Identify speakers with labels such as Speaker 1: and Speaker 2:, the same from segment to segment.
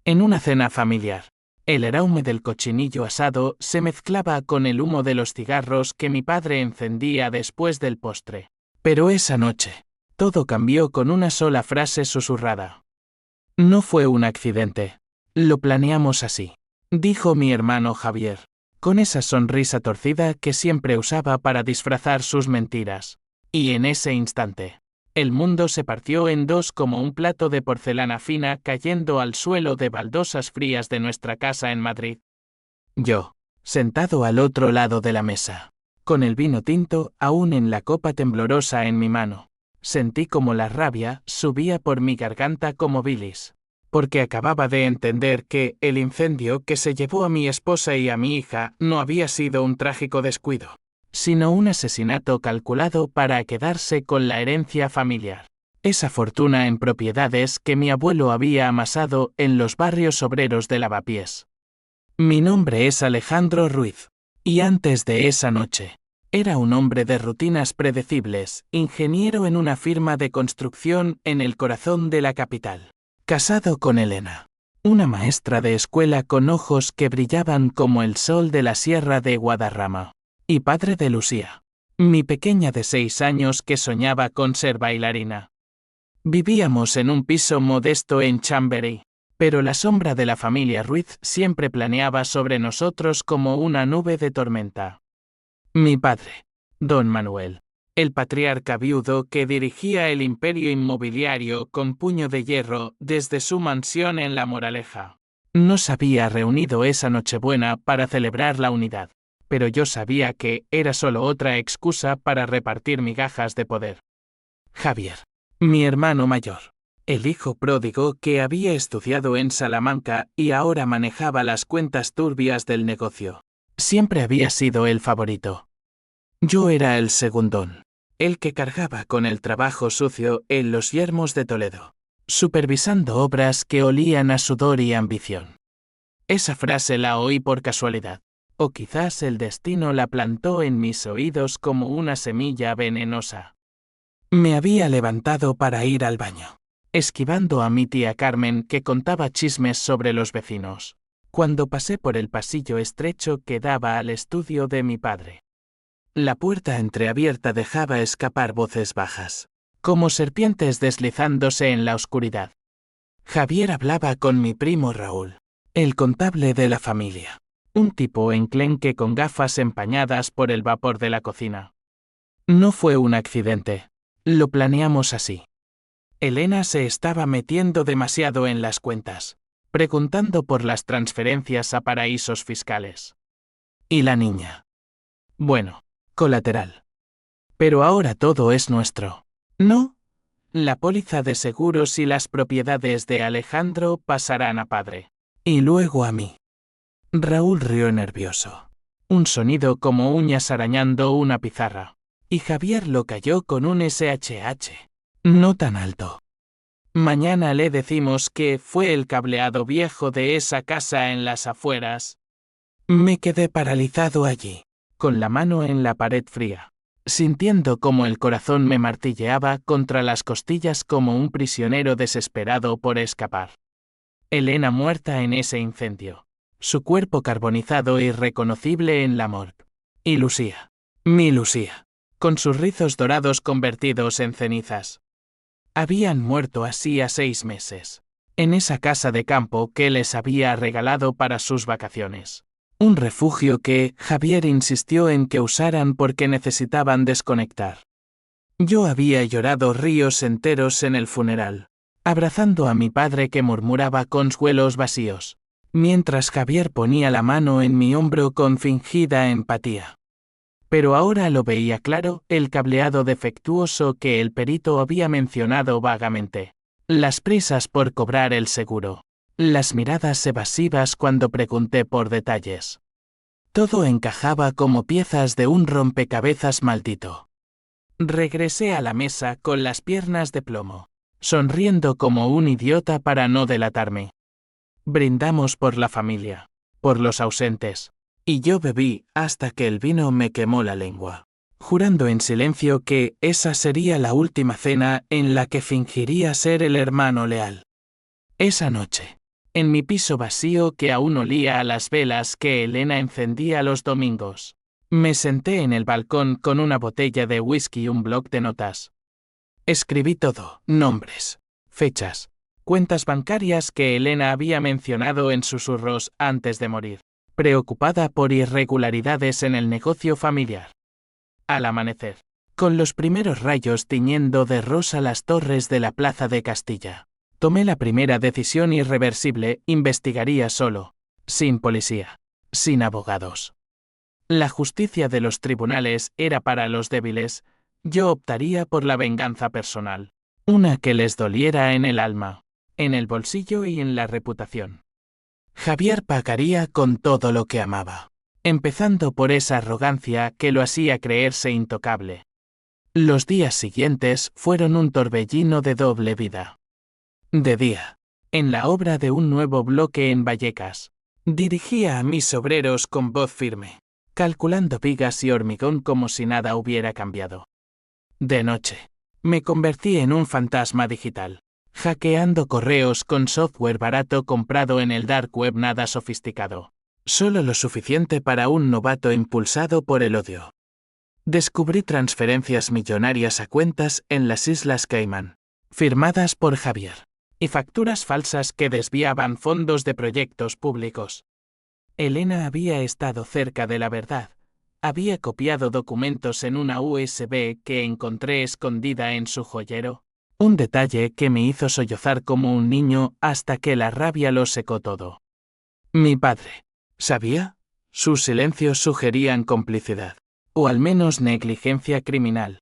Speaker 1: En una cena familiar, el aroma del cochinillo asado se mezclaba con el humo de los cigarros que mi padre encendía después del postre. Pero esa noche, todo cambió con una sola frase susurrada. No fue un accidente. Lo planeamos así, dijo mi hermano Javier, con esa sonrisa torcida que siempre usaba para disfrazar sus mentiras. Y en ese instante, el mundo se partió en dos como un plato de porcelana fina cayendo al suelo de baldosas frías de nuestra casa en Madrid. Yo, sentado al otro lado de la mesa, con el vino tinto aún en la copa temblorosa en mi mano, sentí como la rabia subía por mi garganta como bilis, porque acababa de entender que el incendio que se llevó a mi esposa y a mi hija no había sido un trágico descuido, sino un asesinato calculado para quedarse con la herencia familiar. Esa fortuna en propiedades que mi abuelo había amasado en los barrios obreros de Lavapiés. Mi nombre es Alejandro Ruiz, y antes de esa noche, era un hombre de rutinas predecibles, ingeniero en una firma de construcción en el corazón de la capital. Casado con Elena, una maestra de escuela con ojos que brillaban como el sol de la sierra de Guadarrama. Y padre de Lucía, mi pequeña de 6 años que soñaba con ser bailarina. Vivíamos en un piso modesto en Chamberí, pero la sombra de la familia Ruiz siempre planeaba sobre nosotros como una nube de tormenta. Mi padre, don Manuel, el patriarca viudo que dirigía el imperio inmobiliario con puño de hierro desde su mansión en La Moraleja, nos había reunido esa Nochebuena para celebrar la unidad. Pero yo sabía que era solo otra excusa para repartir migajas de poder. Javier, mi hermano mayor, el hijo pródigo que había estudiado en Salamanca y ahora manejaba las cuentas turbias del negocio, siempre había sido el favorito. Yo era el segundón, el que cargaba con el trabajo sucio en los yermos de Toledo, supervisando obras que olían a sudor y ambición. Esa frase la oí por casualidad. O quizás el destino la plantó en mis oídos como una semilla venenosa. Me había levantado para ir al baño, esquivando a mi tía Carmen que contaba chismes sobre los vecinos, cuando pasé por el pasillo estrecho que daba al estudio de mi padre. La puerta entreabierta dejaba escapar voces bajas, como serpientes deslizándose en la oscuridad. Javier hablaba con mi primo Raúl, el contable de la familia. Un tipo enclenque con gafas empañadas por el vapor de la cocina. No fue un accidente. Lo planeamos así. Elena se estaba metiendo demasiado en las cuentas, preguntando por las transferencias a paraísos fiscales. ¿Y la niña? Bueno, colateral. Pero ahora todo es nuestro, ¿no? La póliza de seguros y las propiedades de Alejandro pasarán a padre. Y luego a mí. Raúl rió nervioso. Un sonido como uñas arañando una pizarra. Y Javier lo calló con un SHH. No tan alto. Mañana le decimos que fue el cableado viejo de esa casa en las afueras. Me quedé paralizado allí, con la mano en la pared fría, sintiendo como el corazón me martilleaba contra las costillas como un prisionero desesperado por escapar. Elena muerta en ese incendio. Su cuerpo carbonizado e irreconocible en la morgue. Y Lucía. Mi Lucía. Con sus rizos dorados convertidos en cenizas. Habían muerto así a 6 meses. En esa casa de campo que les había regalado para sus vacaciones. Un refugio que Javier insistió en que usaran porque necesitaban desconectar. Yo había llorado ríos enteros en el funeral, abrazando a mi padre que murmuraba consuelos vacíos, mientras Javier ponía la mano en mi hombro con fingida empatía. Pero ahora lo veía claro, el cableado defectuoso que el perito había mencionado vagamente. Las prisas por cobrar el seguro. Las miradas evasivas cuando pregunté por detalles. Todo encajaba como piezas de un rompecabezas maldito. Regresé a la mesa con las piernas de plomo, sonriendo como un idiota para no delatarme. Brindamos por la familia, por los ausentes, y yo bebí hasta que el vino me quemó la lengua, jurando en silencio que esa sería la última cena en la que fingiría ser el hermano leal. Esa noche, en mi piso vacío que aún olía a las velas que Elena encendía los domingos. Me senté en el balcón con una botella de whisky y un bloc de notas. Escribí todo: nombres, fechas, cuentas bancarias que Elena había mencionado en susurros antes de morir, preocupada por irregularidades en el negocio familiar. Al amanecer, con los primeros rayos tiñendo de rosa las torres de la Plaza de Castilla, tomé la primera decisión irreversible: investigaría solo, sin policía, sin abogados. La justicia de los tribunales era para los débiles, yo optaría por la venganza personal, una que les doliera en el alma, en el bolsillo y en la reputación. Javier pagaría con todo lo que amaba, empezando por esa arrogancia que lo hacía creerse intocable. Los días siguientes fueron un torbellino de doble vida. De día, en la obra de un nuevo bloque en Vallecas, dirigía a mis obreros con voz firme, calculando vigas y hormigón como si nada hubiera cambiado. De noche, me convertí en un fantasma digital, hackeando correos con software barato comprado en el dark web, nada sofisticado, solo lo suficiente para un novato impulsado por el odio. Descubrí transferencias millonarias a cuentas en las Islas Caimán, firmadas por Javier, y facturas falsas que desviaban fondos de proyectos públicos. Elena había estado cerca de la verdad. Había copiado documentos en una USB que encontré escondida en su joyero, un detalle que me hizo sollozar como un niño hasta que la rabia lo secó todo. Mi padre ¿sabía? Sus silencios sugerían complicidad, o al menos negligencia criminal.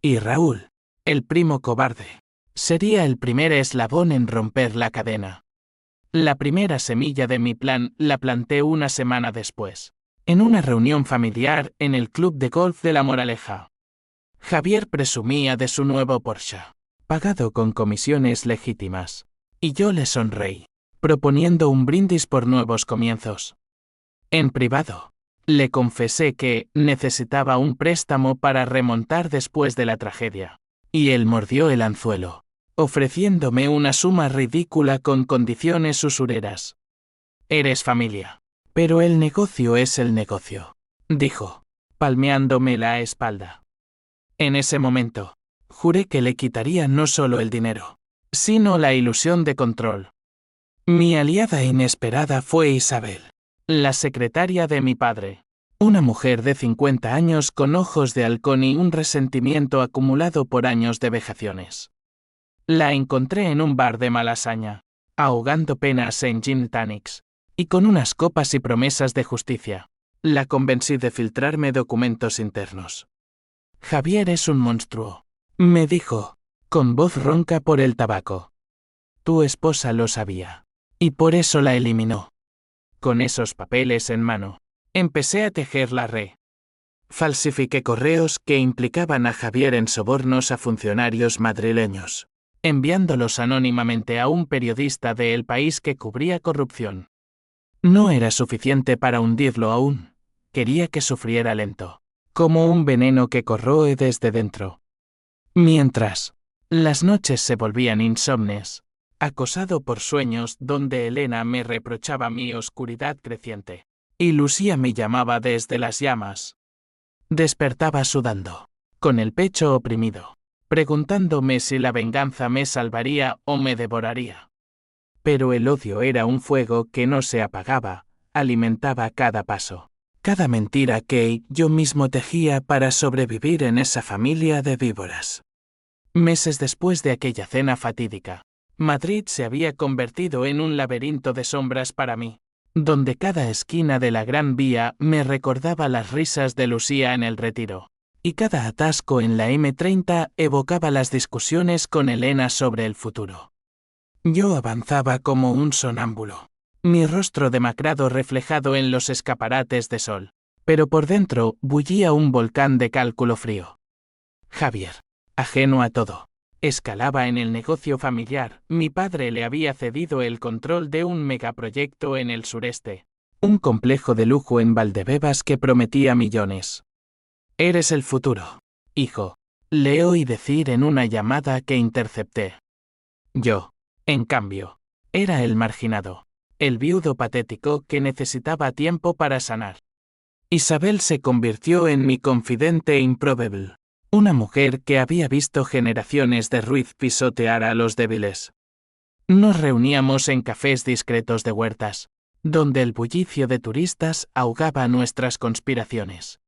Speaker 1: Y Raúl, el primo cobarde, sería el primer eslabón en romper la cadena. La primera semilla de mi plan la planté una semana después, en una reunión familiar en el club de golf de La Moraleja. Javier presumía de su nuevo Porsche, pagado con comisiones legítimas, y yo le sonreí, proponiendo un brindis por nuevos comienzos. En privado, le confesé que necesitaba un préstamo para remontar después de la tragedia, y él mordió el anzuelo, ofreciéndome una suma ridícula con condiciones usureras. Eres familia, pero el negocio es el negocio, dijo, palmeándome la espalda. En ese momento, juré que le quitaría no solo el dinero, sino la ilusión de control. Mi aliada inesperada fue Isabel, la secretaria de mi padre, una mujer de 50 años con ojos de halcón y un resentimiento acumulado por años de vejaciones. La encontré en un bar de Malasaña, ahogando penas en gin tonics, y con unas copas y promesas de justicia. La convencí de filtrarme documentos internos. Javier es un monstruo, me dijo, con voz ronca por el tabaco. Tu esposa lo sabía, y por eso la eliminó. Con esos papeles en mano, empecé a tejer la red. Falsifiqué correos que implicaban a Javier en sobornos a funcionarios madrileños, enviándolos anónimamente a un periodista de El País que cubría corrupción. No era suficiente para hundirlo aún, quería que sufriera lento, como un veneno que corroe desde dentro. Mientras, las noches se volvían insomnes, acosado por sueños donde Elena me reprochaba mi oscuridad creciente, y Lucía me llamaba desde las llamas. Despertaba sudando, con el pecho oprimido, preguntándome si la venganza me salvaría o me devoraría. Pero el odio era un fuego que no se apagaba, alimentaba cada paso, cada mentira que yo mismo tejía para sobrevivir en esa familia de víboras. Meses después de aquella cena fatídica, Madrid se había convertido en un laberinto de sombras para mí, donde cada esquina de la Gran Vía me recordaba las risas de Lucía en el Retiro, y cada atasco en la M30 evocaba las discusiones con Elena sobre el futuro. Yo avanzaba como un sonámbulo, mi rostro demacrado reflejado en los escaparates de sol, pero por dentro bullía un volcán de cálculo frío. Javier, ajeno a todo, escalaba en el negocio familiar. Mi padre le había cedido el control de un megaproyecto en el sureste, un complejo de lujo en Valdebebas que prometía millones. Eres el futuro, hijo, le oí decir en una llamada que intercepté. Yo, en cambio, Era el marginado, el viudo patético que necesitaba tiempo para sanar. Isabel se convirtió en mi confidente improbable, una mujer que había visto generaciones de Ruiz pisotear a los débiles. Nos reuníamos en cafés discretos de huertas, donde el bullicio de turistas ahogaba nuestras conspiraciones.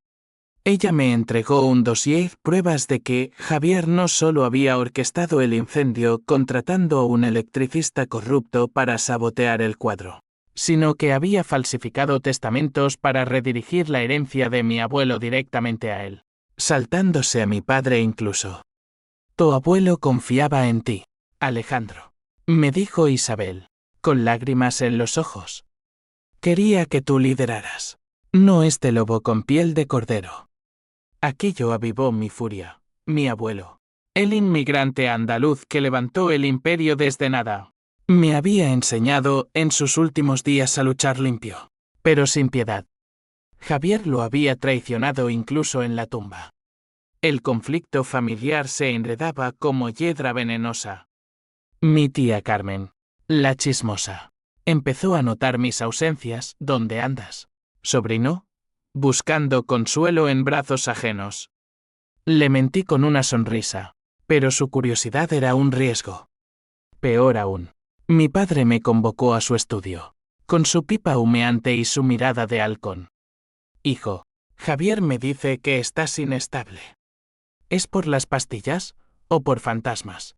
Speaker 1: Ella me entregó un dossier, pruebas de que Javier no solo había orquestado el incendio contratando a un electricista corrupto para sabotear el cuadro, sino que había falsificado testamentos para redirigir la herencia de mi abuelo directamente a él, saltándose a mi padre incluso. Tu abuelo confiaba en ti, Alejandro, me dijo Isabel, con lágrimas en los ojos. Quería que tú lideraras, no este lobo con piel de cordero. Aquello avivó mi furia. Mi abuelo, el inmigrante andaluz que levantó el imperio desde nada, me había enseñado en sus últimos días a luchar limpio, pero sin piedad. Javier lo había traicionado incluso en la tumba. El conflicto familiar se enredaba como hiedra venenosa. Mi tía Carmen, la chismosa, empezó a notar mis ausencias. ¿Dónde andas, sobrino? Buscando consuelo en brazos ajenos. Le mentí con una sonrisa, pero su curiosidad era un riesgo. Peor aún, mi padre me convocó a su estudio, con su pipa humeante y su mirada de halcón. Hijo, Javier me dice que estás inestable. ¿Es por las pastillas o por fantasmas?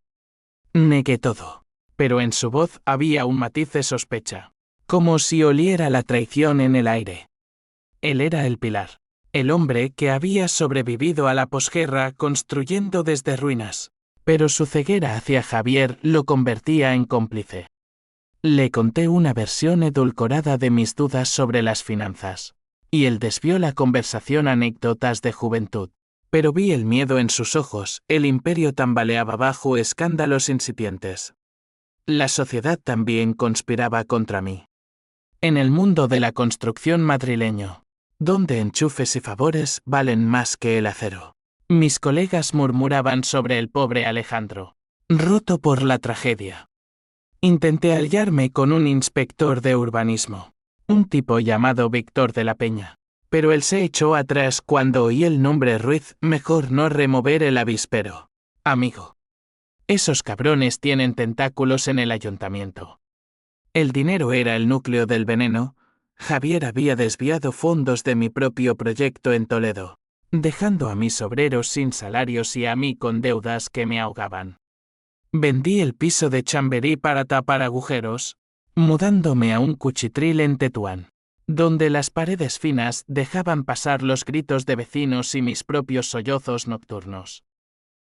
Speaker 1: Negué todo, pero en su voz había un matiz de sospecha, como si oliera la traición en el aire. Él era el pilar, el hombre que había sobrevivido a la posguerra construyendo desde ruinas, pero su ceguera hacia Javier lo convertía en cómplice. Le conté una versión edulcorada de mis dudas sobre las finanzas, y él desvió la conversación a anécdotas de juventud, pero vi el miedo en sus ojos. El imperio tambaleaba bajo escándalos incipientes. La sociedad también conspiraba contra mí. En el mundo de la construcción madrileño, donde enchufes y favores valen más que el acero, mis colegas murmuraban sobre el pobre Alejandro, roto por la tragedia. Intenté aliarme con un inspector de urbanismo, un tipo llamado Víctor de la Peña, pero él se echó atrás cuando oí el nombre Ruiz. Mejor no remover el avispero, amigo. Esos cabrones tienen tentáculos en el ayuntamiento. El dinero era el núcleo del veneno. Javier había desviado fondos de mi propio proyecto en Toledo, dejando a mis obreros sin salarios y a mí con deudas que me ahogaban. Vendí el piso de Chamberí para tapar agujeros, mudándome a un cuchitril en Tetuán, donde las paredes finas dejaban pasar los gritos de vecinos y mis propios sollozos nocturnos.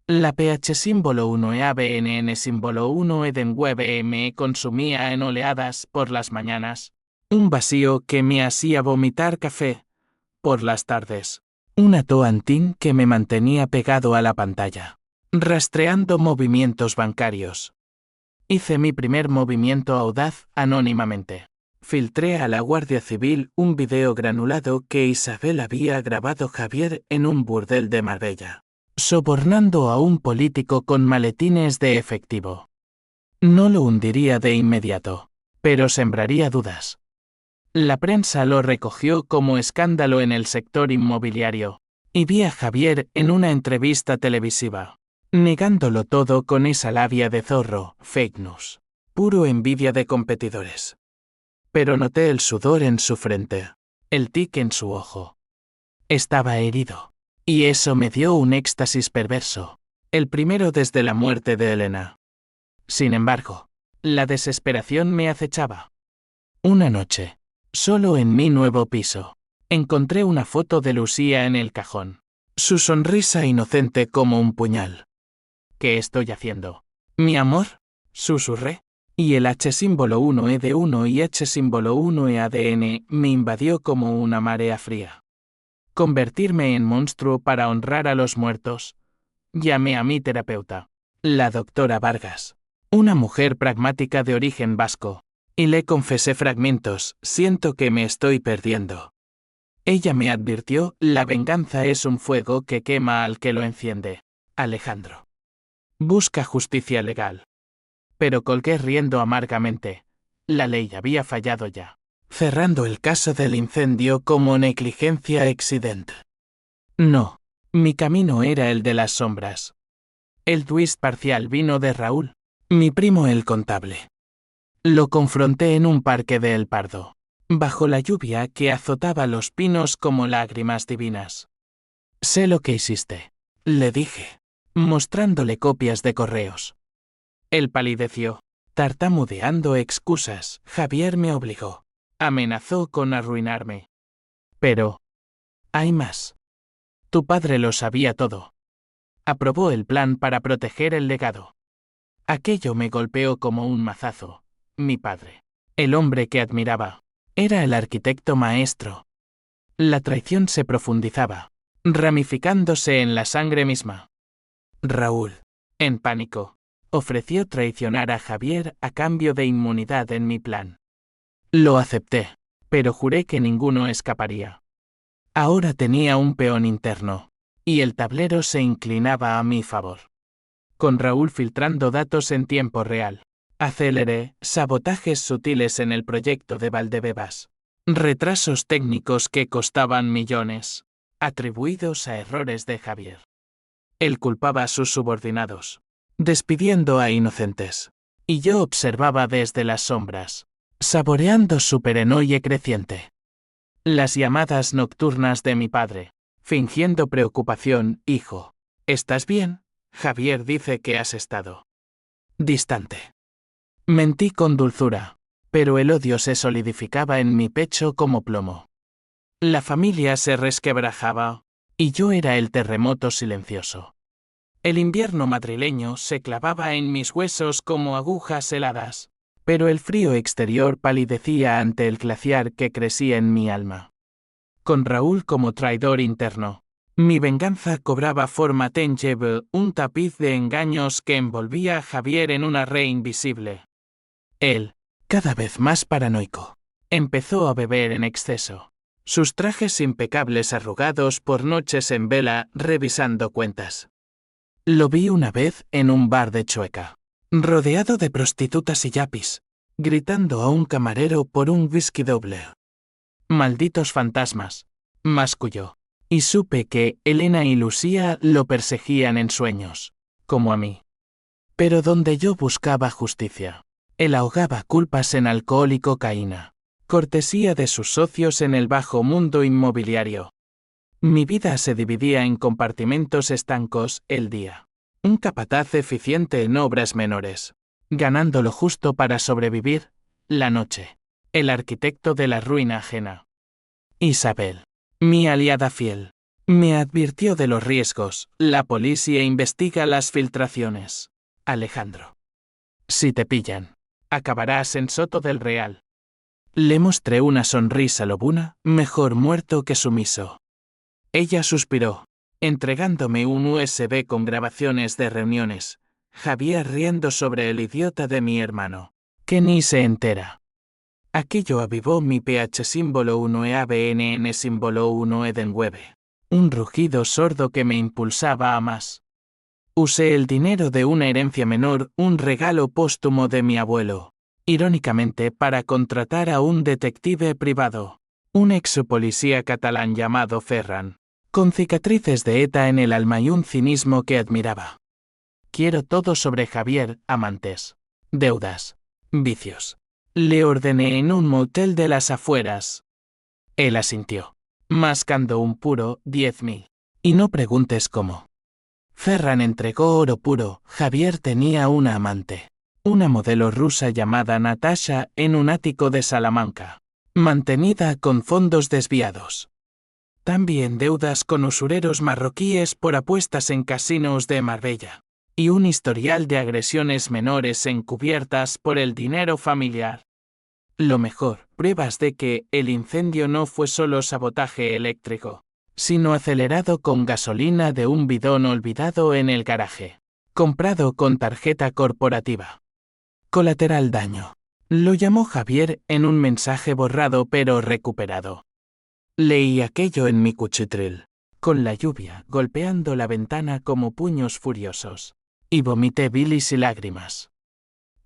Speaker 1: La PH símbolo 1 e ABNN símbolo 1 Edenweb me consumía en oleadas por las mañanas, un vacío que me hacía vomitar café por las tardes, una toantín que me mantenía pegado a la pantalla, rastreando movimientos bancarios. Hice mi primer movimiento audaz anónimamente. Filtré a la Guardia Civil un video granulado que Isabel había grabado Javier en un burdel de Marbella, sobornando a un político con maletines de efectivo. No lo hundiría de inmediato, pero sembraría dudas. La prensa lo recogió como escándalo en el sector inmobiliario, y vi a Javier en una entrevista televisiva, negándolo todo con esa labia de zorro. Fake news, puro envidia de competidores. Pero noté el sudor en su frente, el tic en su ojo. Estaba herido. Y eso me dio un éxtasis perverso, el primero desde la muerte de Elena. Sin embargo, la desesperación me acechaba. Una noche, solo en mi nuevo piso, encontré una foto de Lucía en el cajón, su sonrisa inocente como un puñal. ¿Qué estoy haciendo, mi amor?, susurré, y el H símbolo 1 E de 1 y H símbolo 1 E ADN me invadió como una marea fría. Convertirme en monstruo para honrar a los muertos. Llamé a mi terapeuta, la doctora Vargas, una mujer pragmática de origen vasco, y le confesé fragmentos. Siento que me estoy perdiendo. Ella me advirtió, la venganza es un fuego que quema al que lo enciende, Alejandro. Busca justicia legal. Pero colgué riendo amargamente. La ley había fallado ya, cerrando el caso del incendio como negligencia accident. No, mi camino era el de las sombras. El twist parcial vino de Raúl, mi primo el contable. Lo confronté en un parque de El Pardo, bajo la lluvia que azotaba los pinos como lágrimas divinas. Sé lo que hiciste, le dije, mostrándole copias de correos. Él palideció, tartamudeando excusas. Javier me obligó. Amenazó con arruinarme. Pero hay más. Tu padre lo sabía todo. Aprobó el plan para proteger el legado. Aquello me golpeó como un mazazo. Mi padre, el hombre que admiraba, era el arquitecto maestro. La traición se profundizaba, ramificándose en la sangre misma. Raúl, en pánico, ofreció traicionar a Javier a cambio de inmunidad en mi plan. Lo acepté, pero juré que ninguno escaparía. Ahora tenía un peón interno, y el tablero se inclinaba a mi favor. Con Raúl filtrando datos en tiempo real, aceleré sabotajes sutiles en el proyecto de Valdebebas. Retrasos técnicos que costaban millones, atribuidos a errores de Javier. Él culpaba a sus subordinados, despidiendo a inocentes, y yo observaba desde las sombras, saboreando su perenoide creciente. Las llamadas nocturnas de mi padre, fingiendo preocupación. Hijo, ¿estás bien? Javier dice que has estado distante. Mentí con dulzura, pero el odio se solidificaba en mi pecho como plomo. La familia se resquebrajaba, y yo era el terremoto silencioso. El invierno madrileño se clavaba en mis huesos como agujas heladas, pero el frío exterior palidecía ante el glaciar que crecía en mi alma. Con Raúl como traidor interno, mi venganza cobraba forma tangible, un tapiz de engaños que envolvía a Javier en una red invisible. Él, cada vez más paranoico, empezó a beber en exceso, sus trajes impecables arrugados por noches en vela revisando cuentas. Lo vi una vez en un bar de Chueca, rodeado de prostitutas y yapis, gritando a un camarero por un whisky doble. Malditos fantasmas, masculló, y supe que Elena y Lucía lo perseguían en sueños, como a mí. Pero donde yo buscaba justicia, él ahogaba culpas en alcohol y cocaína, cortesía de sus socios en el bajo mundo inmobiliario. Mi vida se dividía en compartimentos estancos. El día, un capataz eficiente en obras menores, ganando lo justo para sobrevivir. La noche, el arquitecto de la ruina ajena. Isabel, mi aliada fiel, me advirtió de los riesgos. La policía investiga las filtraciones. Alejandro, si te pillan, acabarás en Soto del Real. Le mostré una sonrisa lobuna, mejor muerto que sumiso. Ella suspiró, entregándome un USB con grabaciones de reuniones. Javier riendo sobre el idiota de mi hermano, que ni se entera. Aquello avivó mi PH símbolo 1 EABNN símbolo 1 Edenweb. Un rugido sordo que me impulsaba a más. Usé el dinero de una herencia menor, un regalo póstumo de mi abuelo, irónicamente para contratar a un detective privado, un ex policía catalán llamado Ferran, con cicatrices de ETA en el alma y un cinismo que admiraba. Quiero todo sobre Javier, amantes, deudas, vicios. Le ordené en un motel de las afueras. Él asintió, mascando un puro 10.000. Y no preguntes cómo. Ferran entregó oro puro. Javier tenía una amante, una modelo rusa llamada Natasha, en un ático de Salamanca, mantenida con fondos desviados. También deudas con usureros marroquíes por apuestas en casinos de Marbella, y un historial de agresiones menores encubiertas por el dinero familiar. Lo mejor, pruebas de que el incendio no fue solo sabotaje eléctrico, sino acelerado con gasolina de un bidón olvidado en el garaje, comprado con tarjeta corporativa. Colateral daño, lo llamó Javier en un mensaje borrado pero recuperado. Leí aquello en mi cuchitril, con la lluvia golpeando la ventana como puños furiosos, y vomité bilis y lágrimas.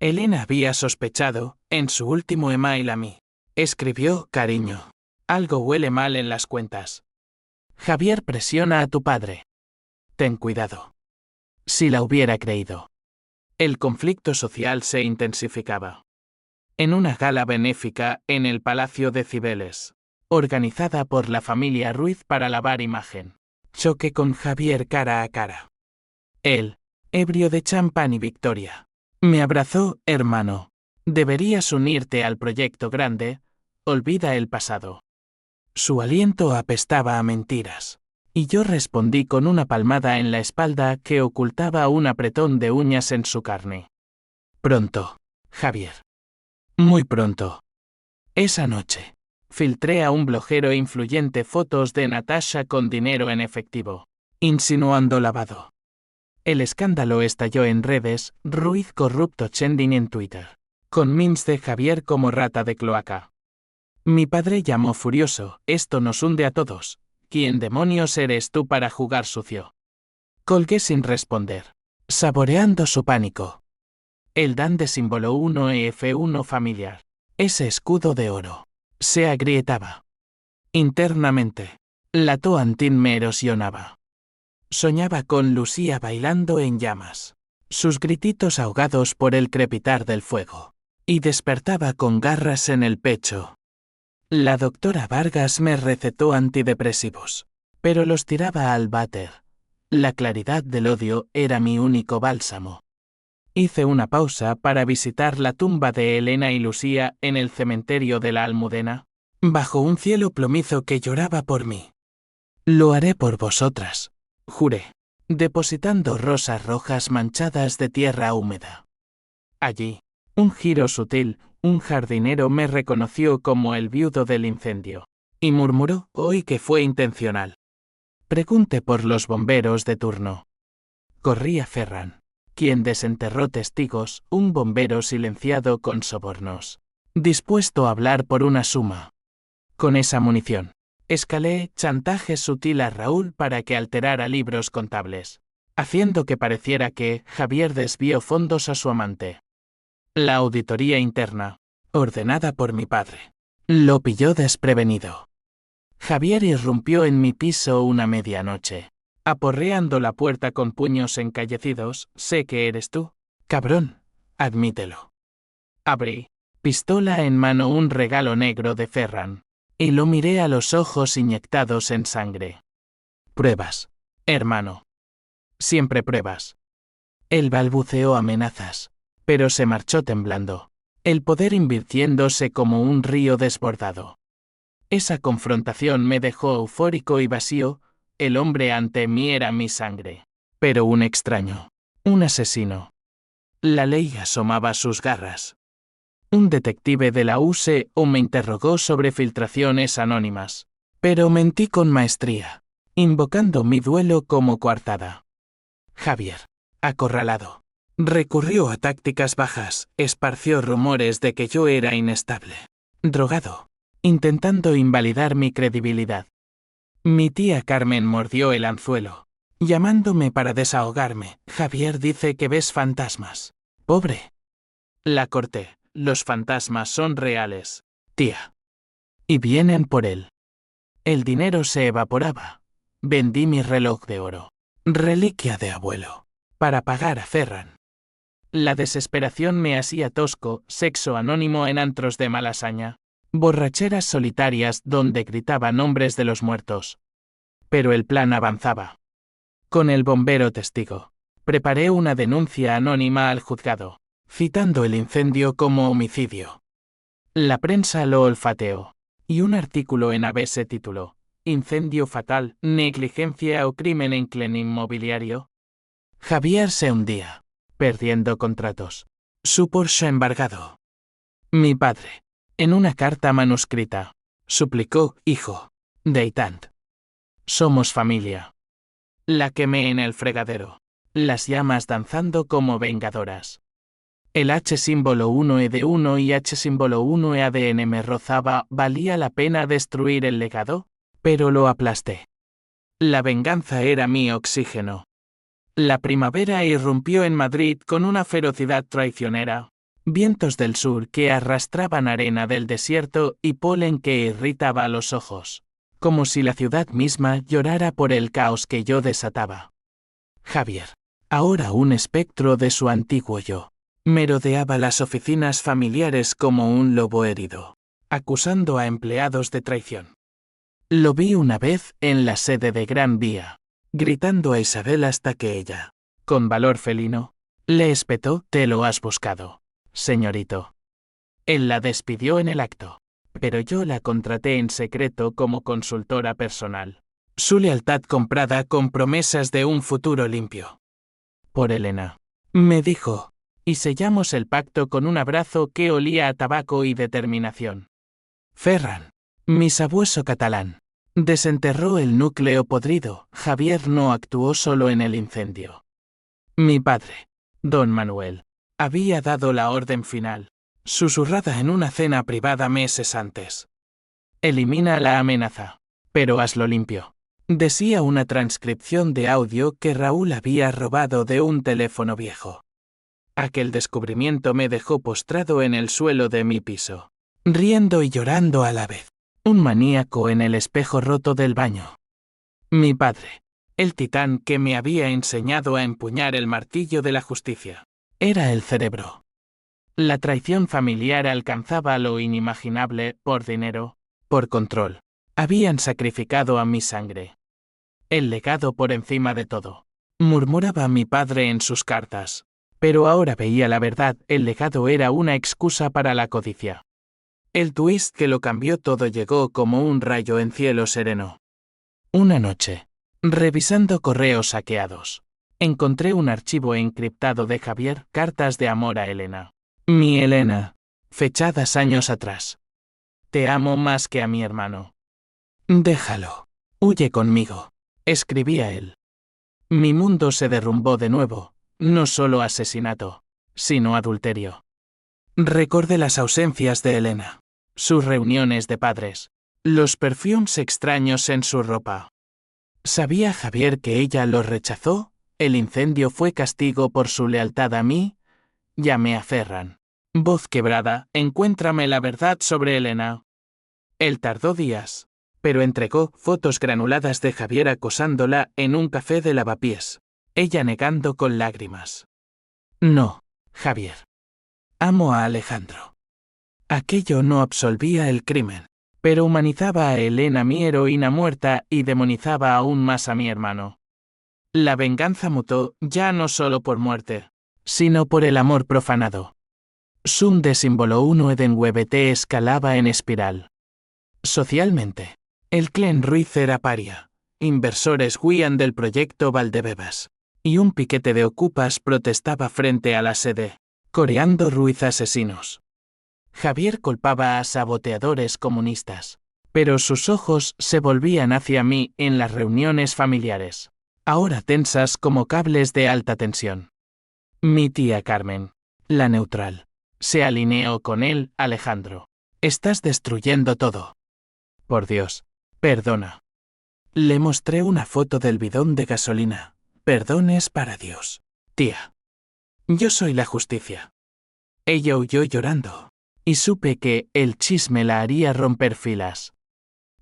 Speaker 1: Elena había sospechado, en su último email a mí. Escribió, cariño. Algo huele mal en las cuentas. Javier presiona a tu padre. Ten cuidado. Si la hubiera creído. El conflicto social se intensificaba. En una gala benéfica en el Palacio de Cibeles, organizada por la familia Ruiz para lavar imagen, choqué con Javier cara a cara. Él, ebrio de champán y victoria, me abrazó, hermano. Deberías unirte al proyecto grande, olvida el pasado. Su aliento apestaba a mentiras, y yo respondí con una palmada en la espalda que ocultaba un apretón de uñas en su carne. Pronto, Javier. Muy pronto. Esa noche, filtré a un blogero influyente fotos de Natasha con dinero en efectivo, insinuando lavado. El escándalo estalló en redes, Ruiz corrupto trending en Twitter, con memes de Javier como rata de cloaca. Mi padre llamó furioso, esto nos hunde a todos. ¿Quién demonios eres tú para jugar sucio? Colgué sin responder, saboreando su pánico. El dan de símbolo 1EF1 familiar. Ese escudo de oro. Se agrietaba. Internamente, la toantín me erosionaba. Soñaba con Lucía bailando en llamas, sus grititos ahogados por el crepitar del fuego, y despertaba con garras en el pecho. La doctora Vargas me recetó antidepresivos, pero los tiraba al váter. La claridad del odio era mi único bálsamo. Hice una pausa para visitar la tumba de Elena y Lucía en el cementerio de la Almudena, bajo un cielo plomizo que lloraba por mí. Lo haré por vosotras, juré, depositando rosas rojas manchadas de tierra húmeda. Allí, un giro sutil, un jardinero me reconoció como el viudo del incendio, y murmuró, hoy que fue intencional. Pregunte por los bomberos de turno. Corrí a Ferran, quien desenterró testigos, un bombero silenciado con sobornos, dispuesto a hablar por una suma. Con esa munición, escalé chantaje sutil a Raúl para que alterara libros contables, haciendo que pareciera que Javier desvió fondos a su amante. La auditoría interna, ordenada por mi padre, lo pilló desprevenido. Javier irrumpió en mi piso una medianoche, aporreando la puerta con puños encallecidos. Sé que eres tú, cabrón, admítelo. Abrí, pistola en mano, un regalo negro de Ferran, y lo miré a los ojos inyectados en sangre. Pruebas, hermano. Siempre pruebas. Él balbuceó amenazas, pero se marchó temblando, el poder invirtiéndose como un río desbordado. Esa confrontación me dejó eufórico y vacío. El hombre ante mí era mi sangre, pero un extraño, un asesino. La ley asomaba sus garras. Un detective de la UCO me interrogó sobre filtraciones anónimas, pero mentí con maestría, invocando mi duelo como coartada. Javier, acorralado, recurrió a tácticas bajas, esparció rumores de que yo era inestable, drogado, intentando invalidar mi credibilidad. Mi tía Carmen mordió el anzuelo, llamándome para desahogarme. Javier dice que ves fantasmas. Pobre. La corté. Los fantasmas son reales, tía. Y vienen por él. El dinero se evaporaba. Vendí mi reloj de oro, reliquia de abuelo, para pagar a Ferran. La desesperación me hacía tosco, sexo anónimo en antros de Malasaña, borracheras solitarias donde gritaba nombres de los muertos. Pero el plan avanzaba. Con el bombero testigo, preparé una denuncia anónima al juzgado, citando el incendio como homicidio. La prensa lo olfateó, y un artículo en ABC se tituló Incendio fatal, negligencia o crimen en clan inmobiliario. Javier se hundía, perdiendo contratos. Su Porsche embargado. Mi padre, en una carta manuscrita, suplicó, hijo, Deitant. Somos familia. La quemé en el fregadero, las llamas danzando como vengadoras. El H símbolo 1ED1 y H símbolo 1EADN me rozaba. ¿Valía la pena destruir el legado? Pero lo aplasté. La venganza era mi oxígeno. La primavera irrumpió en Madrid con una ferocidad traicionera. Vientos del sur que arrastraban arena del desierto y polen que irritaba los ojos. Como si la ciudad misma llorara por el caos que yo desataba. Javier, ahora un espectro de su antiguo yo, merodeaba las oficinas familiares como un lobo herido, acusando a empleados de traición. Lo vi una vez en la sede de Gran Vía, gritando a Isabel hasta que ella, con valor felino, le espetó: «Te lo has buscado, señorito». Él la despidió en el acto, pero yo la contraté en secreto como consultora personal. Su lealtad comprada con promesas de un futuro limpio. Por Elena, me dijo, y sellamos el pacto con un abrazo que olía a tabaco y determinación. Ferran, mi sabueso catalán, desenterró el núcleo podrido. Javier no actuó solo en el incendio. Mi padre, don Manuel, había dado la orden final, susurrada en una cena privada meses antes. Elimina la amenaza, pero hazlo limpio. Decía una transcripción de audio que Raúl había robado de un teléfono viejo. Aquel descubrimiento me dejó postrado en el suelo de mi piso, riendo y llorando a la vez. Un maníaco en el espejo roto del baño. Mi padre, el titán que me había enseñado a empuñar el martillo de la justicia, era el cerebro. La traición familiar alcanzaba lo inimaginable por dinero, por control. Habían sacrificado a mi sangre. El legado por encima de todo, murmuraba mi padre en sus cartas. Pero ahora veía la verdad: el legado era una excusa para la codicia. El twist que lo cambió todo llegó como un rayo en cielo sereno. Una noche, revisando correos hackeados, encontré un archivo encriptado de Javier: cartas de amor a Elena. Mi Elena, fechadas años atrás. Te amo más que a mi hermano. Déjalo. Huye conmigo, escribía él. Mi mundo se derrumbó de nuevo, no solo asesinato, sino adulterio. Recordé las ausencias de Elena, sus reuniones de padres, los perfumes extraños en su ropa. ¿Sabía Javier que ella lo rechazó? ¿El incendio fue castigo por su lealtad a mí? Llamé a Ferran. Voz quebrada: encuéntrame la verdad sobre Elena. Él tardó días, pero entregó fotos granuladas de Javier acosándola en un café de Lavapiés, ella negando con lágrimas. No, Javier. Amo a Alejandro. Aquello no absolvía el crimen, pero humanizaba a Elena, mi heroína muerta, y demonizaba aún más a mi hermano. La venganza mutó, ya no solo por muerte, sino por el amor profanado. Sum de símbolo 1 Edenwbt escalaba en espiral. Socialmente, el clan Ruiz era paria, inversores huían del proyecto Valdebebas, y un piquete de ocupas protestaba frente a la sede, coreando Ruiz asesinos. Javier culpaba a saboteadores comunistas, pero sus ojos se volvían hacia mí en las reuniones familiares, ahora tensas como cables de alta tensión. Mi tía Carmen, la neutral, se alineó con él. Alejandro, estás destruyendo todo. Por Dios, perdona. Le mostré una foto del bidón de gasolina. Perdón es para Dios, tía. Yo soy la justicia. Ella huyó llorando, y supe que el chisme la haría romper filas.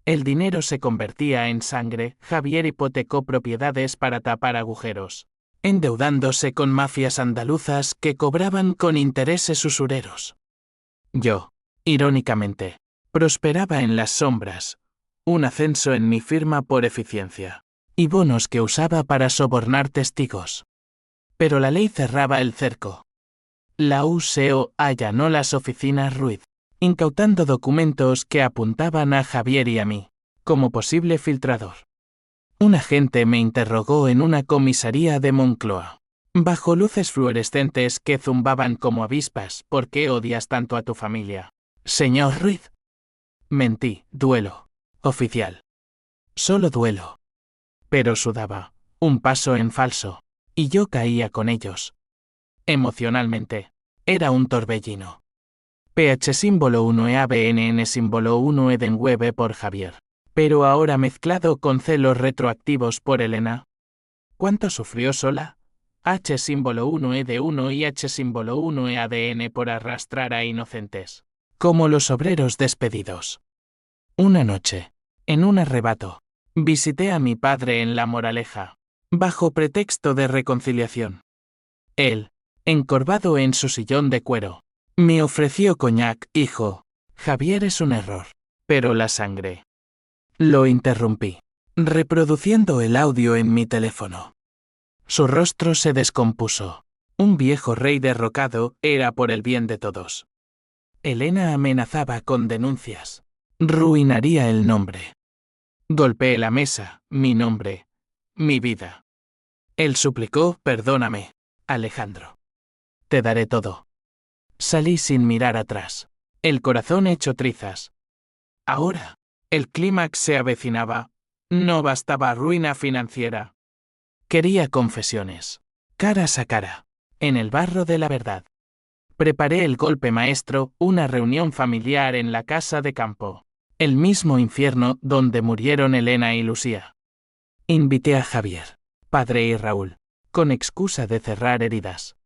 Speaker 1: El dinero se convertía en sangre. Javier hipotecó propiedades para tapar agujeros, endeudándose con mafias andaluzas que cobraban con intereses usureros. Yo, irónicamente, prosperaba en las sombras, un ascenso en mi firma por eficiencia, y bonos que usaba para sobornar testigos. Pero la ley cerraba el cerco. La UCO allanó las oficinas Ruiz, incautando documentos que apuntaban a Javier y a mí, como posible filtrador. Un agente me interrogó en una comisaría de Moncloa, bajo luces fluorescentes que zumbaban como avispas. ¿Por qué odias tanto a tu familia, señor Ruiz? Mentí: duelo, oficial. Solo duelo. Pero sudaba, un paso en falso, y yo caía con ellos. Emocionalmente, era un torbellino. PH símbolo 1 EABNN símbolo 1 Edenweb por Javier. Pero ahora mezclado con celos retroactivos por Elena. ¿Cuánto sufrió sola? H símbolo 1E de 1 y H símbolo 1E ADN por arrastrar a inocentes. Como los obreros despedidos. Una noche, en un arrebato, visité a mi padre en La Moraleja, bajo pretexto de reconciliación. Él, encorvado en su sillón de cuero, me ofreció coñac. Hijo, Javier es un error. Pero la sangre. Lo interrumpí, reproduciendo el audio en mi teléfono. Su rostro se descompuso. Un viejo rey derrocado era por el bien de todos. Elena amenazaba con denuncias. Ruinaría el nombre. Golpeé la mesa, mi nombre, mi vida. Él suplicó, perdóname, Alejandro. Te daré todo. Salí sin mirar atrás, el corazón hecho trizas. Ahora, el clímax se avecinaba. No bastaba ruina financiera. Quería confesiones, caras a cara, en el barro de la verdad. Preparé el golpe maestro, una reunión familiar en la casa de campo, el mismo infierno donde murieron Elena y Lucía. Invité a Javier, padre y Raúl, con excusa de cerrar heridas.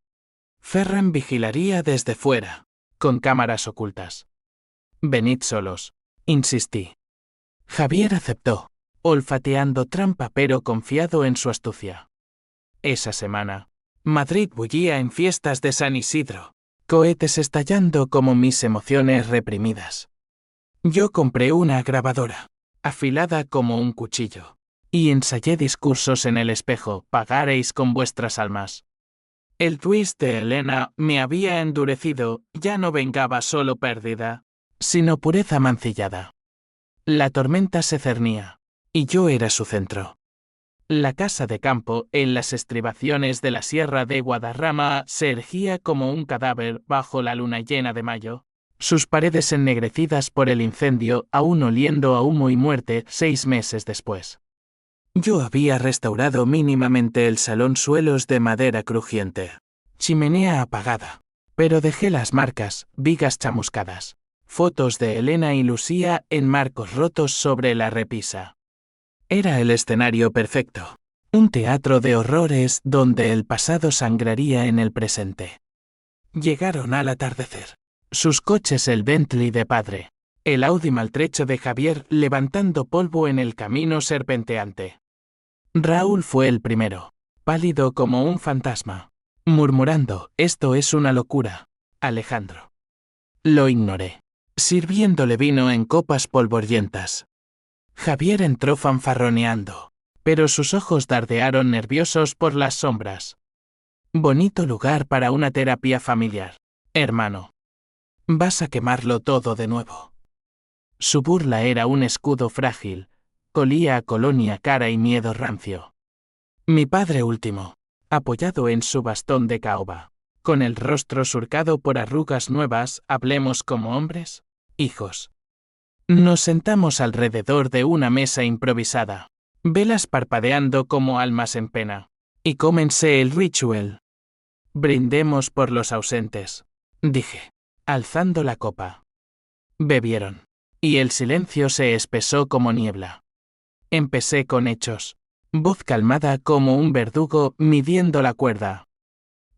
Speaker 1: Ferran vigilaría desde fuera, con cámaras ocultas. Venid solos, insistí. Javier aceptó, olfateando trampa pero confiado en su astucia. Esa semana, Madrid bullía en fiestas de San Isidro, cohetes estallando como mis emociones reprimidas. Yo compré una grabadora, afilada como un cuchillo, y ensayé discursos en el espejo, pagaréis con vuestras almas. El twist de Elena me había endurecido, ya no vengaba solo pérdida, sino pureza mancillada. La tormenta se cernía, y yo era su centro. La casa de campo, en las estribaciones de la sierra de Guadarrama, se erguía como un cadáver bajo la luna llena de mayo, sus paredes ennegrecidas por el incendio aún oliendo a humo y muerte 6 meses después. Yo había restaurado mínimamente el salón, suelos de madera crujiente, chimenea apagada, pero dejé las marcas, vigas chamuscadas, fotos de Elena y Lucía en marcos rotos sobre la repisa. Era el escenario perfecto, un teatro de horrores donde el pasado sangraría en el presente. Llegaron al atardecer. Sus coches, el Bentley de padre, el Audi maltrecho de Javier levantando polvo en el camino serpenteante. Raúl fue el primero, pálido como un fantasma, murmurando, esto es una locura, Alejandro. Lo ignoré, sirviéndole vino en copas polvorientas. Javier entró fanfarroneando, pero sus ojos dardearon nerviosos por las sombras. Bonito lugar para una terapia familiar, hermano. Vas a quemarlo todo de nuevo. Su burla era un escudo frágil, colía a colonia cara y miedo rancio. Mi padre último, apoyado en su bastón de caoba, con el rostro surcado por arrugas nuevas, hablemos como hombres, hijos. Nos sentamos alrededor de una mesa improvisada, velas parpadeando como almas en pena, y comencé el ritual. Brindemos por los ausentes, dije, alzando la copa. Bebieron, y el silencio se espesó como niebla. Empecé con hechos, voz calmada como un verdugo midiendo la cuerda.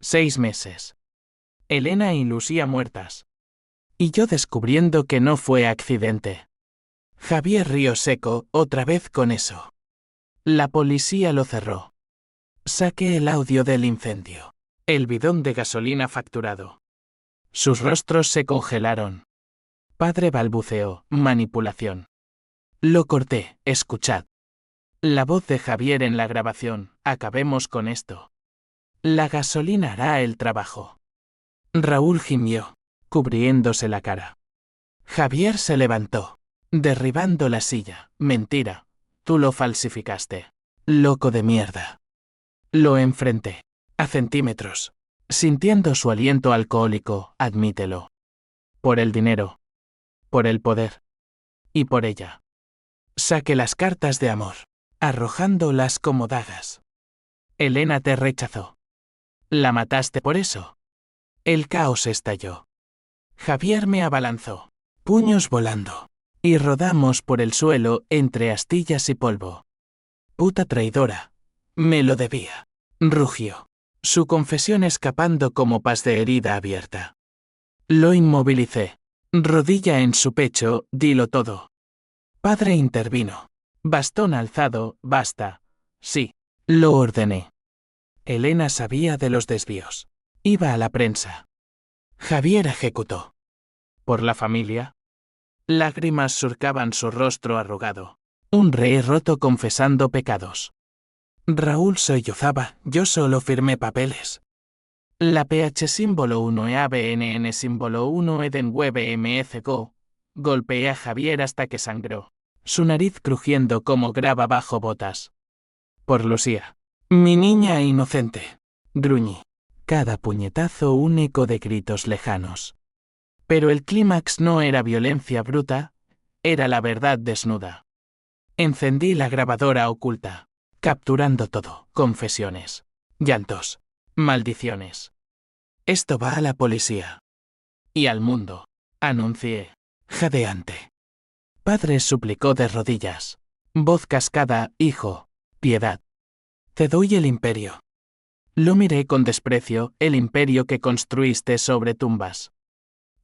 Speaker 1: 6 meses. Elena y Lucía muertas. Y yo descubriendo que no fue accidente. Javier río seco, otra vez con eso. La policía lo cerró. Saqué el audio del incendio, el bidón de gasolina facturado. Sus rostros se congelaron. Padre balbuceó, manipulación. Lo corté, escuchad. La voz de Javier en la grabación, acabemos con esto. La gasolina hará el trabajo. Raúl gimió, cubriéndose la cara. Javier se levantó, derribando la silla. Mentira, tú lo falsificaste. Loco de mierda. Lo enfrenté, a centímetros, sintiendo su aliento alcohólico, admítelo. Por el dinero. Por el poder. Y por ella. Saqué las cartas de amor, arrojándolas como dagas. Elena te rechazó. ¿La mataste por eso? El caos estalló. Javier me abalanzó, puños volando, y rodamos por el suelo entre astillas y polvo. Puta traidora. Me lo debía. Rugió. su confesión escapando como paz de herida abierta. Lo inmovilicé. Rodilla en su pecho, dilo todo. Padre intervino. Bastón alzado, basta. Sí. Lo ordené. Elena sabía de los desvíos. Iba a la prensa. Javier ejecutó. ¿Por la familia? Lágrimas surcaban su rostro arrugado. Un rey roto confesando pecados. Raúl sollozaba, yo solo firmé papeles. La PH símbolo 1 EABNN símbolo 1 Eden Web MS Go. Golpeé a Javier hasta que sangró. Su nariz crujiendo como grava bajo botas. Por Lucía. Mi niña inocente. Gruñí. Cada puñetazo un eco de gritos lejanos. Pero el clímax no era violencia bruta, era la verdad desnuda. Encendí la grabadora oculta, capturando todo, confesiones, llantos, maldiciones. Esto va a la policía. Y al mundo, anuncié, jadeante. Padre suplicó de rodillas. Voz cascada, hijo, piedad. Te doy el imperio. Lo miré con desprecio, el imperio que construiste sobre tumbas.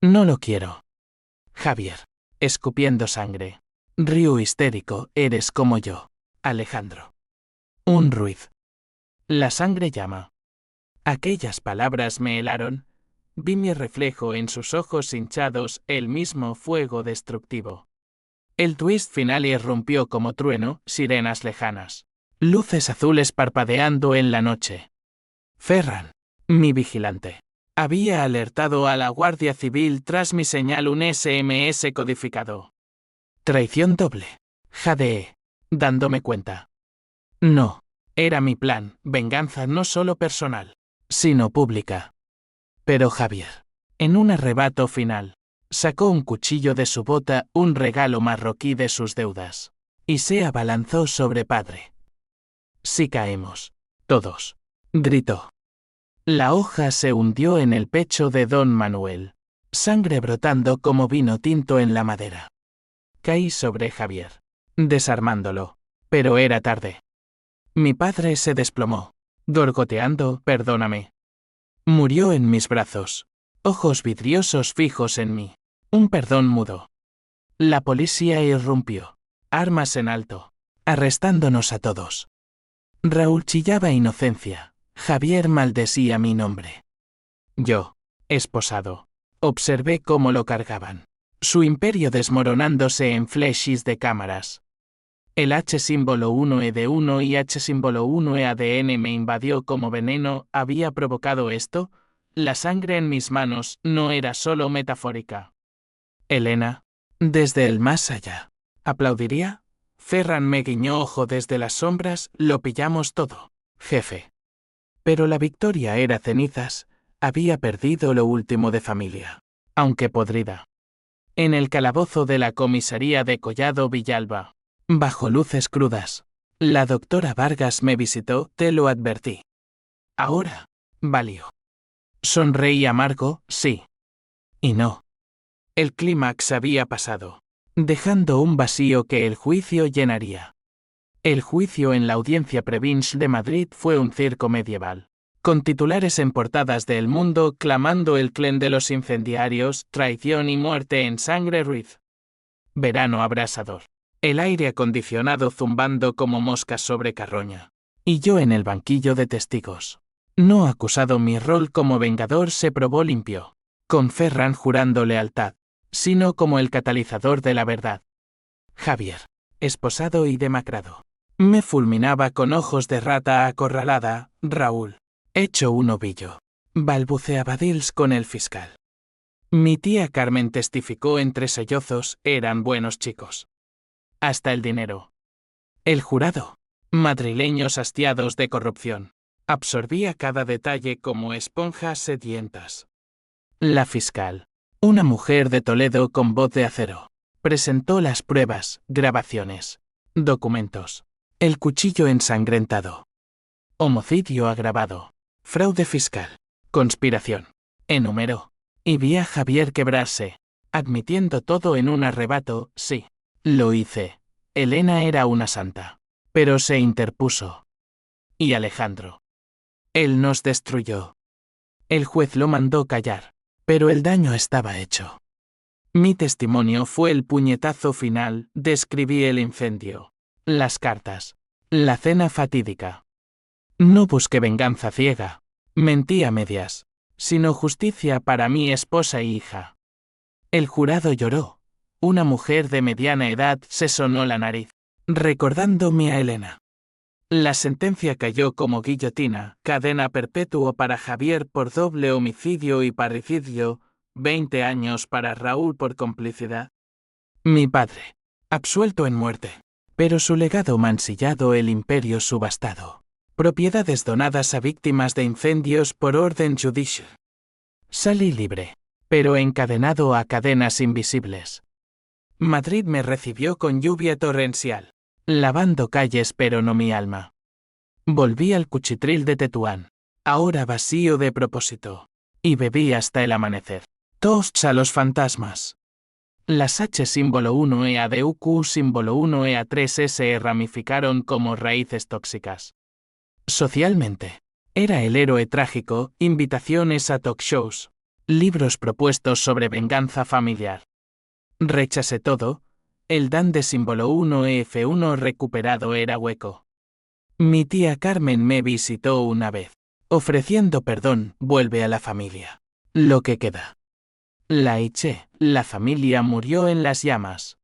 Speaker 1: No lo quiero. Javier, escupiendo sangre. Río histérico, eres como yo, Alejandro. Un ruiz. La sangre llama. Aquellas palabras me helaron. Vi mi reflejo en sus ojos hinchados, el mismo fuego destructivo. El twist final irrumpió como trueno, sirenas lejanas. Luces azules parpadeando en la noche. Ferran, mi vigilante. Había alertado a la Guardia Civil tras mi señal un SMS codificado. Traición doble. Jadeé, dándome cuenta. No, era mi plan, venganza no solo personal, sino pública. Pero Javier, en un arrebato final, sacó un cuchillo de su bota, un regalo marroquí de sus deudas, y se abalanzó sobre padre. Si caemos, todos, gritó. La hoja se hundió en el pecho de don Manuel, sangre brotando como vino tinto en la madera. Caí sobre Javier, desarmándolo, pero era tarde. Mi padre se desplomó, gorgoteando, perdóname. Murió en mis brazos, ojos vidriosos fijos en mí, un perdón mudo. La policía irrumpió, armas en alto, arrestándonos a todos. Raúl chillaba inocencia. Javier maldecía mi nombre. Yo, esposado, observé cómo lo cargaban. Su imperio desmoronándose en flashes de cámaras. El H símbolo 1ED1 y H símbolo 1EADN me invadió como veneno. ¿Había provocado esto? La sangre en mis manos no era solo metafórica. Elena, desde el más allá, ¿aplaudiría? Ferran me guiñó ojo desde las sombras. Lo pillamos todo, jefe. Pero la victoria era cenizas, había perdido lo último de familia, aunque podrida. En el calabozo de la comisaría de Collado Villalba, bajo luces crudas, la doctora Vargas me visitó, te lo advertí. Ahora, valió. Sonreí amargo, sí. Y no. El clímax había pasado, dejando un vacío que el juicio llenaría. El juicio en la Audiencia Provincial de Madrid fue un circo medieval, con titulares en portadas de El Mundo clamando el clen de los incendiarios, traición y muerte en sangre Ruiz. Verano abrasador. El aire acondicionado zumbando como moscas sobre carroña. Y yo en el banquillo de testigos. No acusado, mi rol como vengador se probó limpio, con Ferran jurando lealtad, sino como el catalizador de la verdad. Javier, esposado y demacrado, me fulminaba con ojos de rata acorralada. Raúl, hecho un ovillo, balbuceaba deals con el fiscal. Mi tía Carmen testificó entre sollozos, eran buenos chicos. Hasta el dinero. El jurado, madrileños hastiados de corrupción, absorbía cada detalle como esponjas sedientas. La fiscal, una mujer de Toledo con voz de acero, presentó las pruebas, grabaciones, documentos, el cuchillo ensangrentado. Homicidio agravado, fraude fiscal, conspiración. Enumeró. Y vi a Javier quebrarse, admitiendo todo en un arrebato. Sí, lo hice. Elena era una santa, pero se interpuso. Y Alejandro. Él nos destruyó. El juez lo mandó callar, pero el daño estaba hecho. Mi testimonio fue el puñetazo final, describí el incendio, las cartas, la cena fatídica. No busqué venganza ciega, mentí a medias, sino justicia para mi esposa y hija. El jurado lloró. Una mujer de mediana edad se sonó la nariz, recordándome a Elena. La sentencia cayó como guillotina, cadena perpetua para Javier por doble homicidio y parricidio, 20 años para Raúl por complicidad. Mi padre, absuelto en muerte, pero su legado mancillado, el imperio subastado. Propiedades donadas a víctimas de incendios por orden judicial. Salí libre, pero encadenado a cadenas invisibles. Madrid me recibió con lluvia torrencial, lavando calles pero no mi alma. Volví al cuchitril de Tetuán, ahora vacío de propósito, y bebí hasta el amanecer. Tosts a los fantasmas. Las H símbolo 1 EADUQ símbolo 1 EA3 se ramificaron como raíces tóxicas. Socialmente, era el héroe trágico, invitaciones a talk shows, libros propuestos sobre venganza familiar. Rechacé todo, el DAN de símbolo 1 EF1 recuperado era hueco. Mi tía Carmen me visitó una vez, ofreciendo perdón, vuelve a la familia. Lo que queda. La eché, la familia murió en las llamas.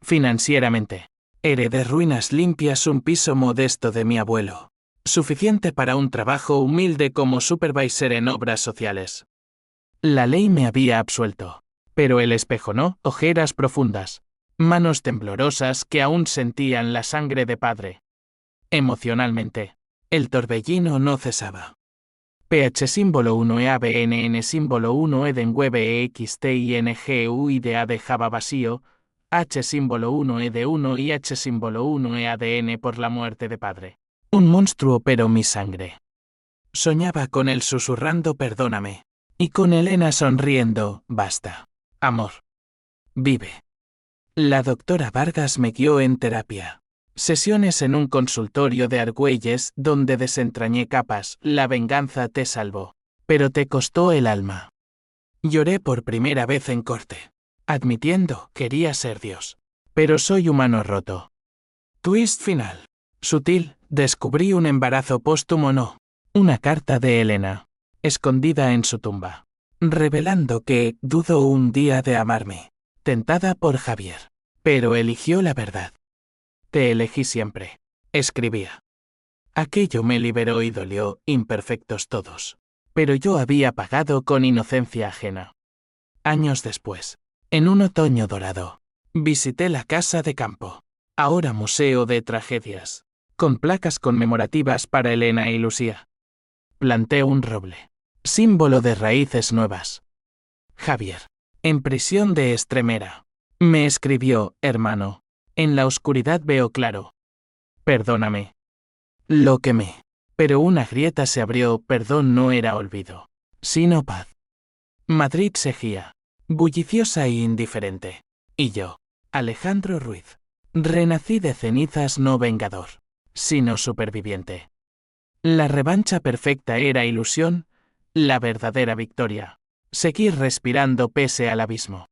Speaker 1: Financieramente, heredé ruinas limpias, un piso modesto de mi abuelo, suficiente para un trabajo humilde como supervisor en obras sociales. La ley me había absuelto, pero el espejo no, ojeras profundas, manos temblorosas que aún sentían la sangre de padre. Emocionalmente, el torbellino no cesaba. PH símbolo 1 EABNN símbolo 1 Edenweb EXTINGU IDEA dejaba vacío, H símbolo 1 ED1 y H símbolo 1 EADN por la muerte de padre. Un monstruo pero mi sangre. Soñaba con él susurrando perdóname, y con Elena sonriendo, basta. Amor. Vive. La doctora Vargas me guió en terapia. Sesiones en un consultorio de Argüelles donde desentrañé capas, la venganza te salvó, pero te costó el alma. Lloré por primera vez en corte, admitiendo, quería ser Dios, pero soy humano roto. Twist final. Sutil, descubrí un embarazo póstumo no, una carta de Elena, escondida en su tumba, revelando que dudó un día de amarme, tentada por Javier, pero eligió la verdad. Te elegí siempre, escribía. Aquello me liberó y dolió, imperfectos todos. Pero yo había pagado con inocencia ajena. Años después, en un otoño dorado, visité la casa de campo, ahora museo de tragedias, con placas conmemorativas para Elena y Lucía. Planté un roble, símbolo de raíces nuevas. Javier, en prisión de Extremera, me escribió, hermano. En la oscuridad veo claro. Perdóname. Lo quemé. Pero una grieta se abrió, perdón no era olvido, sino paz. Madrid seguía, bulliciosa e indiferente. Y yo, Alejandro Ruiz, renací de cenizas no vengador, sino superviviente. La revancha perfecta era ilusión, la verdadera victoria. Seguir respirando pese al abismo.